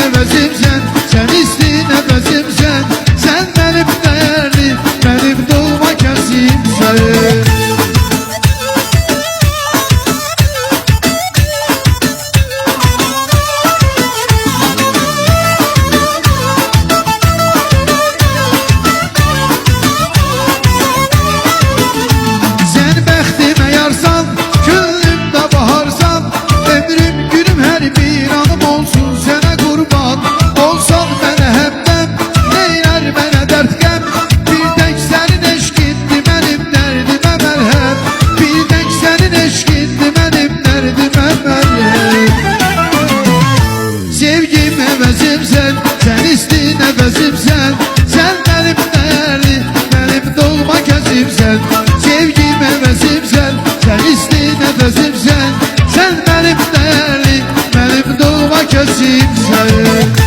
əvəzimsən, sən isti nəfəsimsən, sən mənim dəyərli, mənim doğma kəsimsən. Sən bəxtimə yarsan, küllümdə baharsan, ömrüm günüm hər bir anım olsun sənə qurban. Olsan mənə həmdəm, neylər mənə dərd qəm, bir tək sənin eşqindir mənim dərdimə məlhəm, bir tək sənin eşqindir mənim dərdimə məlhəm. Sevgim əvəzimsən, sən isti nəfəsimsən, sən mənim dəyərli, mənim doğma kəsimsən. Sevgim əvəzimsən, sən isti nəfəsimsən, sən mənim dəyərli, mənim doğma kəsimsən.